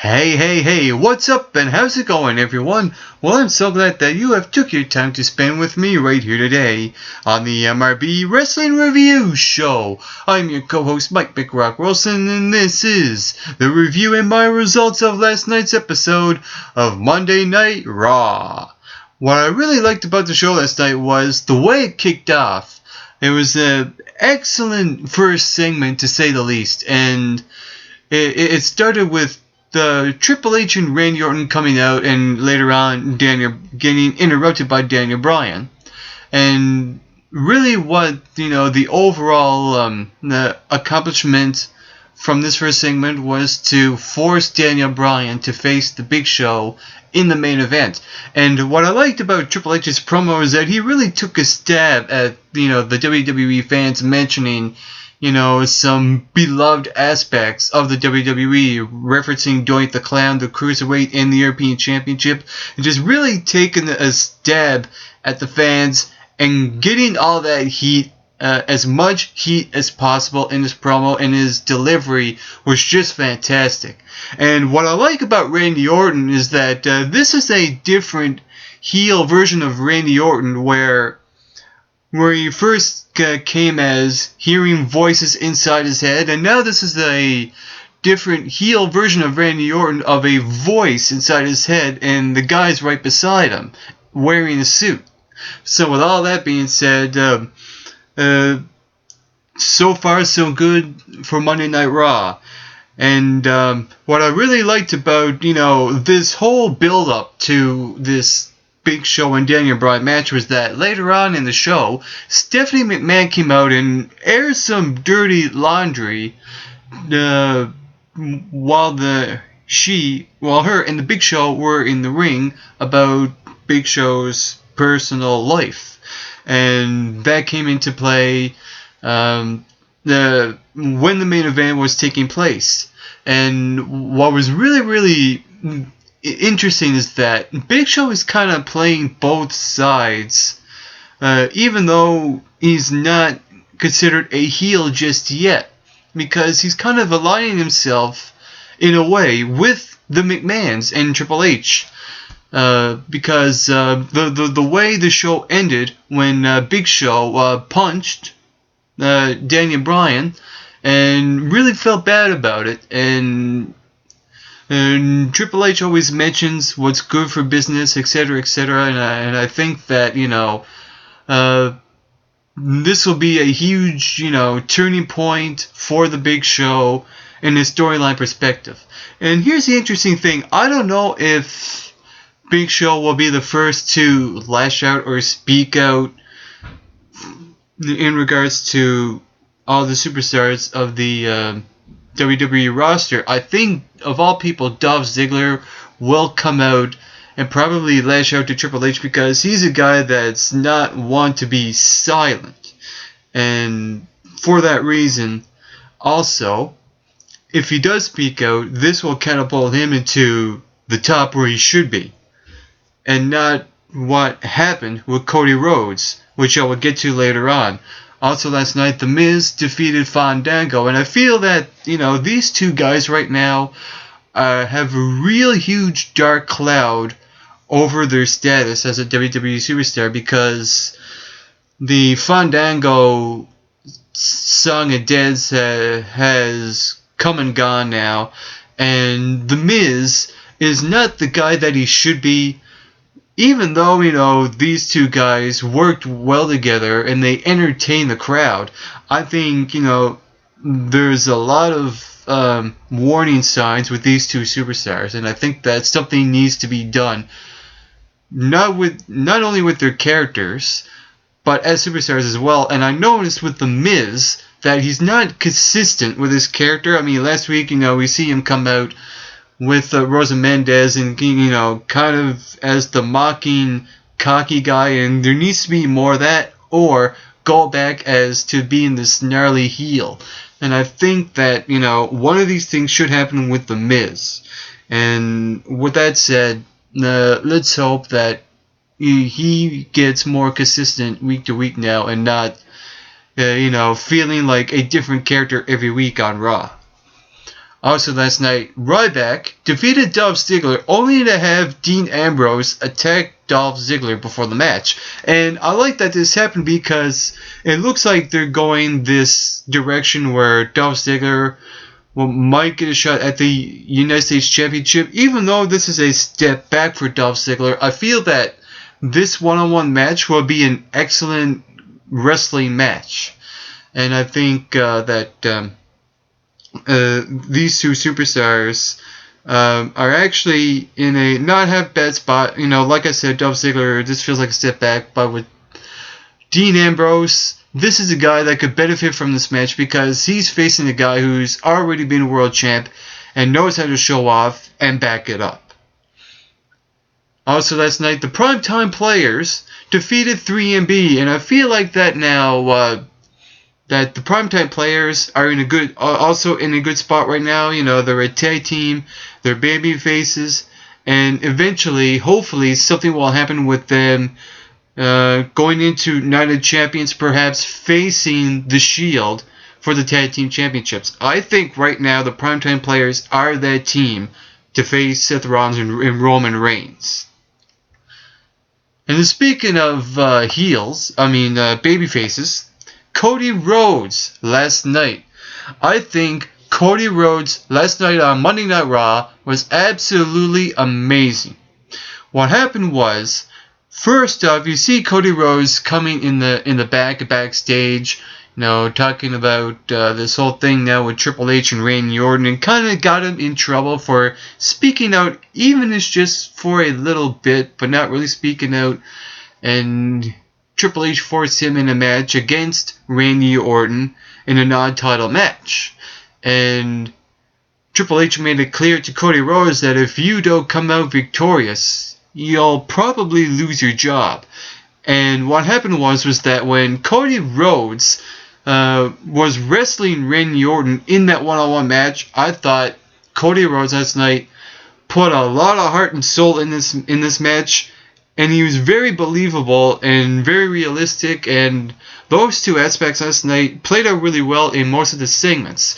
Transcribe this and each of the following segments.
Hey, what's up and how's it going, everyone? Well, I'm so glad that you have took your time to spend with me right here today on the MRB Wrestling Review Show. I'm your co-host Mike McRock Wilson, and this is the review and my results of last night's episode of Monday Night Raw. What I really liked about the show last night was the way it kicked off. It was an excellent first segment, to say the least, and it started with the Triple H and Randy Orton coming out, and later on Daniel getting interrupted by Daniel Bryan. And really what, the overall the accomplishment from this first segment was to force Daniel Bryan to face the Big Show in the main event. And what I liked about Triple H's promo is that he really took a stab at, the WWE fans, mentioning some beloved aspects of the WWE, referencing Doink the Clown, the Cruiserweight, and the European Championship, and just really taking a stab at the fans and getting all that heat, as much heat as possible in his promo, and his delivery was just fantastic. And what I like about Randy Orton is that this is a different heel version of Randy Orton, where he first came as hearing voices inside his head, and now this is a different heel version of Randy Orton, of a voice inside his head, and the guy's right beside him, wearing a suit. So with all that being said, so far so good for Monday Night Raw. And what I really liked about, this whole build-up to this Big Show and Daniel Bryan match was that later on in the show, Stephanie McMahon came out and aired some dirty laundry while her and the Big Show were in the ring about Big Show's personal life. And that came into play when the main event was taking place. And what was really interesting is that Big Show is kind of playing both sides, even though he's not considered a heel just yet, because he's kind of aligning himself in a way with the McMahons and Triple H, because the way the show ended when Big Show punched Daniel Bryan, and really felt bad about it, and Triple H always mentions what's good for business, etc., etc., and I think that, this will be a huge, turning point for the Big Show in a storyline perspective. And here's the interesting thing. I don't know if Big Show will be the first to lash out or speak out in regards to all the superstars of the WWE roster. I think, of all people, Dolph Ziggler will come out and probably lash out to Triple H, because he's a guy that's not one to be silent. And for that reason, also, if he does speak out, this will catapult him into the top where he should be, and not what happened with Cody Rhodes, which I will get to later on. Also last night, The Miz defeated Fandango, and I feel that, these two guys right now have a real huge dark cloud over their status as a WWE superstar, because the Fandango Song of Deads has come and gone now, and The Miz is not the guy that he should be. Even though, these two guys worked well together and they entertained the crowd, I think, there's a lot of warning signs with these two superstars, and I think that something needs to be done, not only with their characters, but as superstars as well. And I noticed with The Miz that he's not consistent with his character. I mean, last week, we see him come out with Rosa Mendez, and kind of as the mocking, cocky guy, and there needs to be more of that, or go back as to being this gnarly heel. And I think that, one of these things should happen with The Miz. And with that said, let's hope that he gets more consistent week to week now, and not, feeling like a different character every week on Raw. Also last night, Ryback defeated Dolph Ziggler only to have Dean Ambrose attack Dolph Ziggler before the match. And I like that this happened because it looks like they're going this direction where Dolph Ziggler might get a shot at the United States Championship. Even though this is a step back for Dolph Ziggler, I feel that this one-on-one match will be an excellent wrestling match. And I think that these two superstars are actually in a not half bad spot. You know, like I said, Dolph Ziggler, this feels like a step back, but with Dean Ambrose, this is a guy that could benefit from this match because he's facing a guy who's already been world champ and knows how to show off and back it up. Also last night, the Primetime Players defeated 3MB, and I feel like that now that the Primetime Players are also in a good spot right now. You know, they're a tag team, they're baby faces, and eventually, hopefully, something will happen with them going into Night of Champions, perhaps facing the Shield for the Tag Team Championships. I think right now the Primetime Players are that team to face Seth Rollins and Roman Reigns. And speaking of baby faces, Cody Rhodes last night. I think Cody Rhodes last night on Monday Night Raw was absolutely amazing. What happened was, first off, you see Cody Rhodes coming in the backstage, you know, talking about this whole thing now with Triple H and Randy Orton, and kind of got him in trouble for speaking out, even if it's just for a little bit, but not really speaking out. And Triple H forced him in a match against Randy Orton in a non-title match. And Triple H made it clear to Cody Rhodes that if you don't come out victorious, you'll probably lose your job. And what happened was that when Cody Rhodes was wrestling Randy Orton in that one-on-one match, I thought Cody Rhodes last night put a lot of heart and soul in this match, and he was very believable and very realistic, and those two aspects last night played out really well in most of the segments.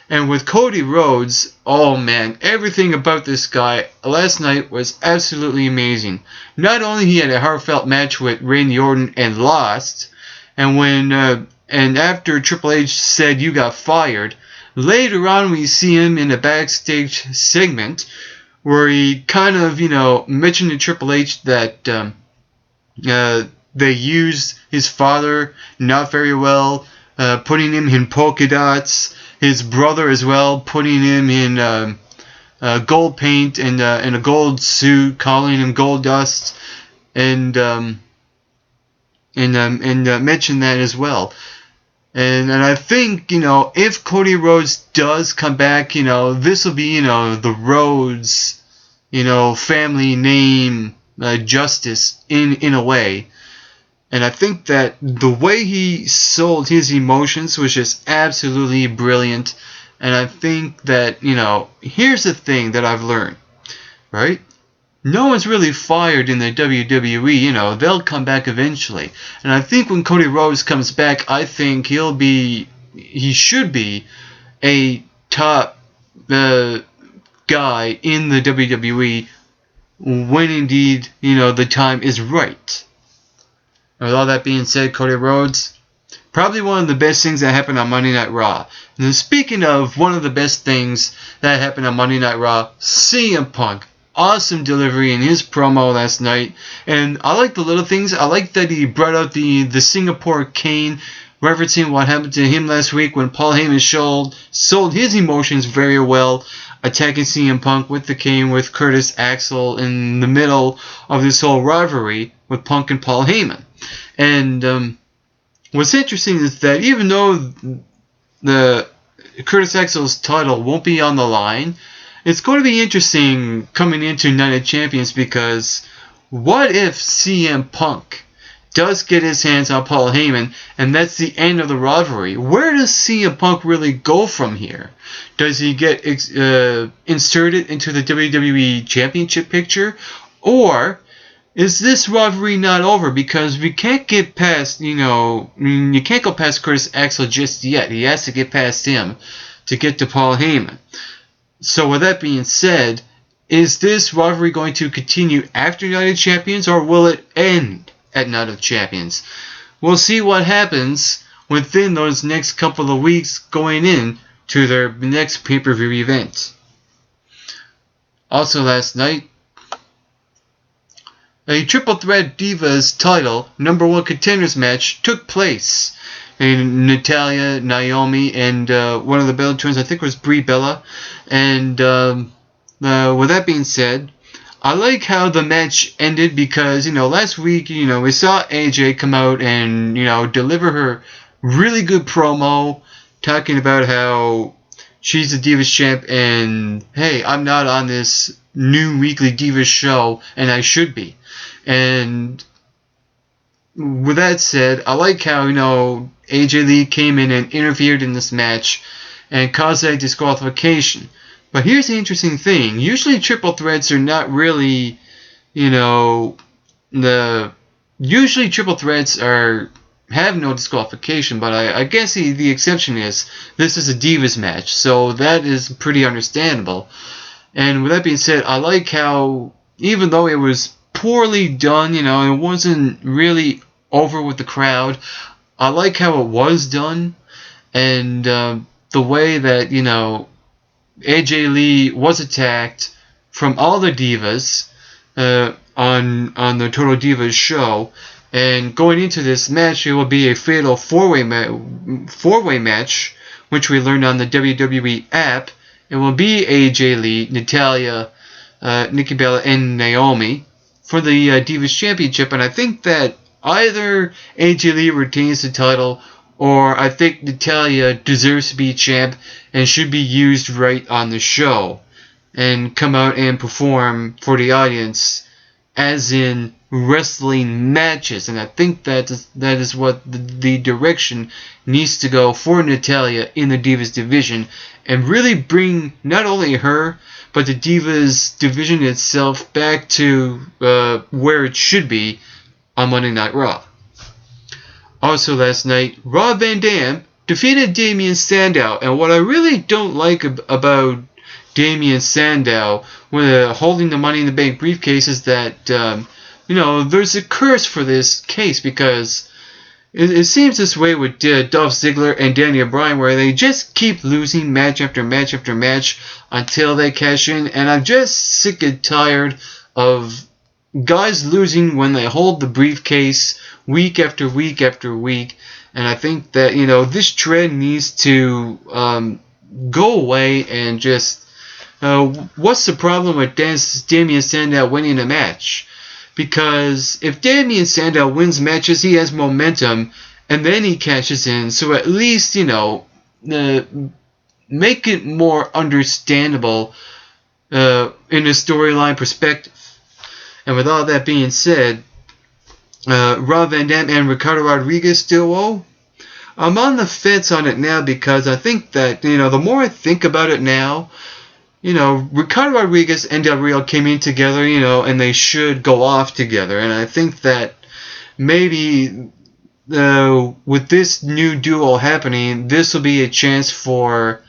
And with Cody Rhodes, oh man, everything about this guy last night was absolutely amazing. Not only he had a heartfelt match with Randy Orton and lost, and after Triple H said you got fired, later on we see him in a backstage segment where he kind of, mentioned to Triple H that they used his father not very well, putting him in polka dots. His brother as well, putting him in gold paint and in a gold suit, calling him Gold Dust, and mentioned that as well. And I think, if Cody Rhodes does come back, this will be, the Rhodes, family name justice in a way. And I think that the way he sold his emotions was just absolutely brilliant. And I think that, here's the thing that I've learned, right? No one's really fired in the WWE, they'll come back eventually. And I think when Cody Rhodes comes back, I think he should be a top guy in the WWE when indeed, the time is right. And with all that being said, Cody Rhodes, probably one of the best things that happened on Monday Night Raw. And then speaking of one of the best things that happened on Monday Night Raw, CM Punk. Awesome delivery in his promo last night. And I like the little things. I like that he brought out the Singapore cane, referencing what happened to him last week when Paul Heyman sold his emotions very well, attacking CM Punk with the cane with Curtis Axel in the middle of this whole rivalry with Punk and Paul Heyman. And what's interesting is that even though the Curtis Axel's title won't be on the line, it's going to be interesting coming into Night of Champions, because what if CM Punk does get his hands on Paul Heyman and that's the end of the rivalry? Where does CM Punk really go from here? Does he get inserted into the WWE Championship picture? Or is this rivalry not over? Because we can't get past, you can't go past Curtis Axel just yet. He has to get past him to get to Paul Heyman. So with that being said, is this rivalry going to continue after Night of Champions, or will it end at Night of Champions? We'll see what happens within those next couple of weeks going in to their next pay-per-view event. Also last night, a Triple Threat Divas title number 1 contenders match took place. And Natalya, Naomi, and one of the Bella Twins, I think it was Brie Bella. And with that being said, I like how the match ended because, last week, we saw AJ come out and, deliver her really good promo talking about how she's the Divas champ and, hey, I'm not on this new weekly Divas show and I should be. And with that said, I like how, AJ Lee came in and interfered in this match and caused a disqualification. But here's the interesting thing. Usually triple threats are not really, usually triple threats have no disqualification, but I guess the exception is this is a Divas match, so that is pretty understandable. And with that being said, I like how, even though it was poorly done, it wasn't really over with the crowd, I like how it was done, and the way that, AJ Lee was attacked from all the Divas on the Total Divas show, and going into this match, it will be a fatal four-way match, which we learned on the WWE app. It will be AJ Lee, Natalya, Nikki Bella, and Naomi for the Divas Championship, and I think that either AJ Lee retains the title, or I think Natalya deserves to be champ and should be used right on the show and come out and perform for the audience as in wrestling matches. And I think that is what the direction needs to go for Natalya in the Divas division, and really bring not only her but the Divas division itself back to where it should be on Monday Night Raw. Also last night, Rob Van Dam defeated Damien Sandow, and what I really don't like about Damien Sandow with holding the Money in the Bank briefcase is that, there's a curse for this case, because it seems this way with Dolph Ziggler and Daniel Bryan, where they just keep losing match after match after match until they cash in, and I'm just sick and tired of guys losing when they hold the briefcase week after week after week. And I think that, this trend needs to go away, and just what's the problem with Damien Sandow winning a match? Because if Damien Sandow wins matches, he has momentum, and then he cashes in, so at least, make it more understandable in a storyline perspective. And with all that being said, Rob Van Dam and Ricardo Rodriguez duo, I'm on the fence on it now, because I think that, the more I think about it now, Ricardo Rodriguez and Del Rio came in together, and they should go off together. And I think that maybe with this new duo happening, this will be a chance for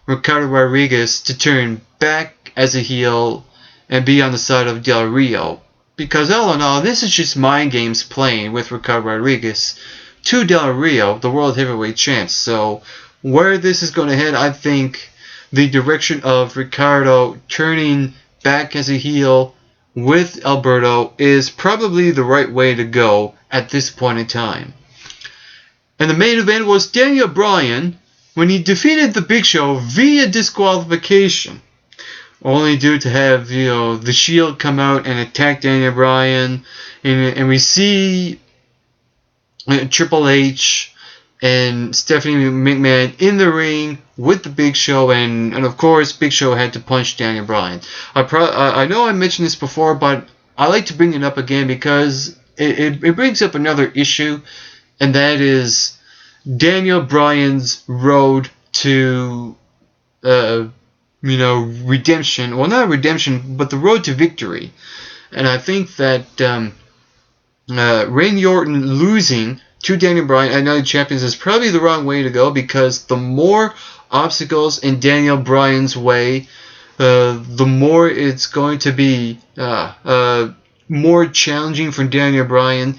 Ricardo Rodriguez to turn back as a heel and be on the side of Del Rio. Because all in all, this is just mind games playing with Ricardo Rodriguez to Del Rio, the World Heavyweight Champ. So where this is going to head, I think the direction of Ricardo turning back as a heel with Alberto is probably the right way to go at this point in time. And the main event was Daniel Bryan when he defeated the Big Show via disqualification, only due to have the Shield come out and attack Daniel Bryan, and we see Triple H and Stephanie McMahon in the ring with the Big Show, and of course Big Show had to punch Daniel Bryan. I know I mentioned this before, but I like to bring it up again because it brings up another issue, and that is Daniel Bryan's road to redemption. Well, not redemption, but the road to victory. And I think that Randy Orton losing to Daniel Bryan at Night of Champions is probably the wrong way to go, because the more obstacles in Daniel Bryan's way, the more it's going to be more challenging for Daniel Bryan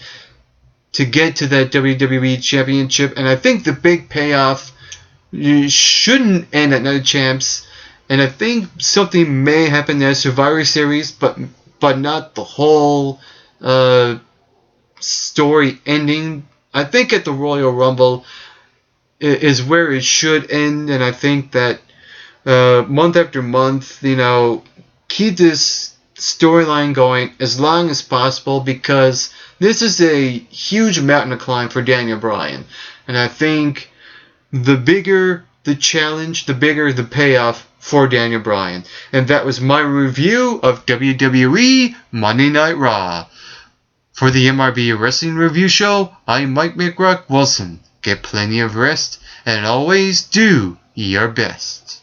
to get to that WWE Championship. And I think the big payoff shouldn't end at Night of Champs. And I think something may happen at Survivor Series, but not the whole story ending. I think at the Royal Rumble is where it should end, and I think that month after month, keep this storyline going as long as possible, because this is a huge mountain to climb for Daniel Bryan. And I think the bigger the challenge, the bigger the payoff for Daniel Bryan. And that was my review of WWE Monday Night Raw. For the MRB Wrestling Review Show, I'm Mike McRock Wilson. Get plenty of rest, and always do your best.